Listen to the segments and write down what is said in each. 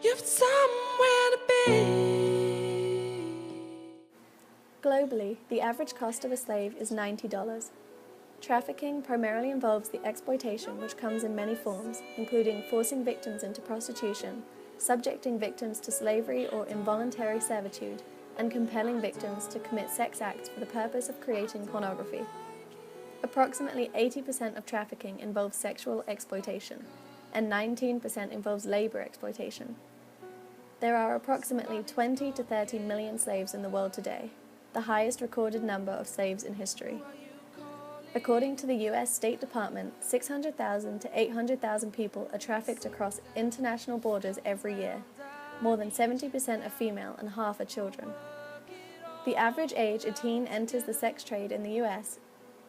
You've somewhere to be. Globally, the average cost of a slave is $90. Trafficking primarily involves the exploitation, which comes in many forms, including forcing victims into prostitution, subjecting victims to slavery or involuntary servitude, and compelling victims to commit sex acts for the purpose of creating pornography. Approximately 80% of trafficking involves sexual exploitation, and 19% involves labor exploitation. There are approximately 20 to 30 million slaves in the world today, the highest recorded number of slaves in history. According to the U.S. State Department, 600,000 to 800,000 people are trafficked across international borders every year. More than 70% are female and half are children. The average age a teen enters the sex trade in the U.S.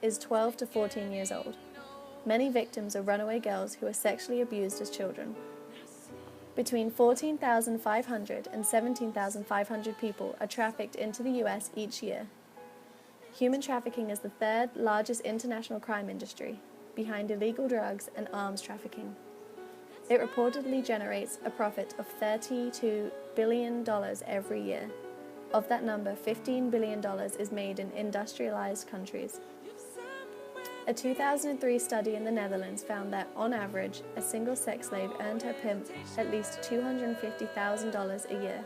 is 12 to 14 years old. Many victims are runaway girls who are sexually abused as children. Between 14,500 and 17,500 people are trafficked into the U.S. each year. Human trafficking is the third largest international crime industry, behind illegal drugs and arms trafficking. It reportedly generates a profit of $32 billion every year. Of that number, $15 billion is made in industrialized countries. A 2003 study in the Netherlands found that, on average, a single sex slave earned her pimp at least $250,000 a year.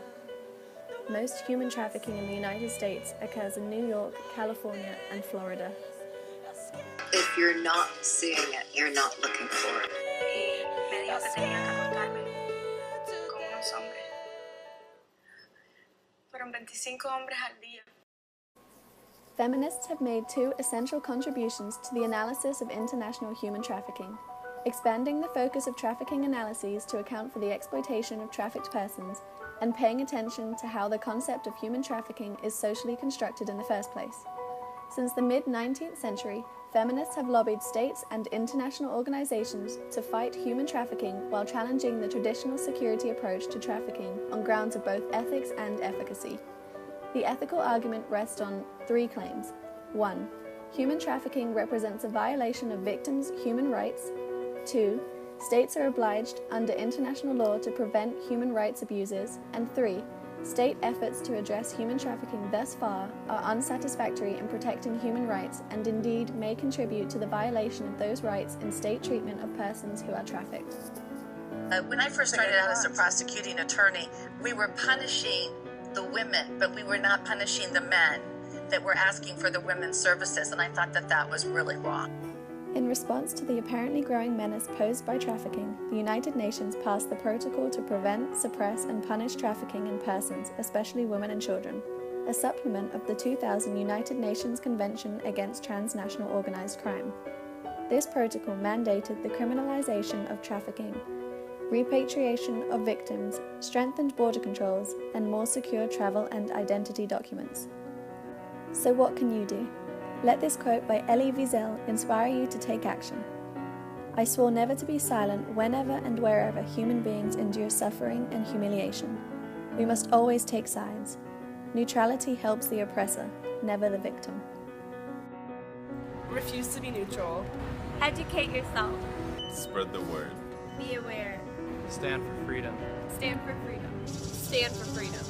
Most human trafficking in the United States occurs in New York, California, and Florida. If you're not seeing it, you're not looking for it. Me dijo que tenía que acostarme con unos hombres. Fueron 25 hombres al día. Feminists have made two essential contributions to the analysis of international human trafficking: expanding the focus of trafficking analyses to account for the exploitation of trafficked persons, and paying attention to how the concept of human trafficking is socially constructed in the first place. Since the mid-19th century, feminists have lobbied states and international organizations to fight human trafficking while challenging the traditional security approach to trafficking on grounds of both ethics and efficacy. The ethical argument rests on three claims. 1. Human trafficking represents a violation of victims' human rights. 2. States are obliged under international law to prevent human rights abuses. And 3. State efforts to address human trafficking thus far are unsatisfactory in protecting human rights and indeed may contribute to the violation of those rights in state treatment of persons who are trafficked. When I first started out as a prosecuting attorney, we were punishing the women, but we were not punishing the men that were asking for the women's services, and I thought that that was really wrong. In response to the apparently growing menace posed by trafficking, the United Nations passed the Protocol to Prevent, Suppress, and Punish Trafficking in Persons, especially women and children, a supplement of the 2000 United Nations Convention Against Transnational Organized Crime. This protocol mandated the criminalization of trafficking, repatriation of victims, strengthened border controls, and more secure travel and identity documents. So what can you do? Let this quote by Elie Wiesel inspire you to take action. I swore never to be silent whenever and wherever human beings endure suffering and humiliation. We must always take sides. Neutrality helps the oppressor, never the victim. Refuse to be neutral. Educate yourself. Spread the word. Be aware. Stand for freedom. Stand for freedom. Stand for freedom.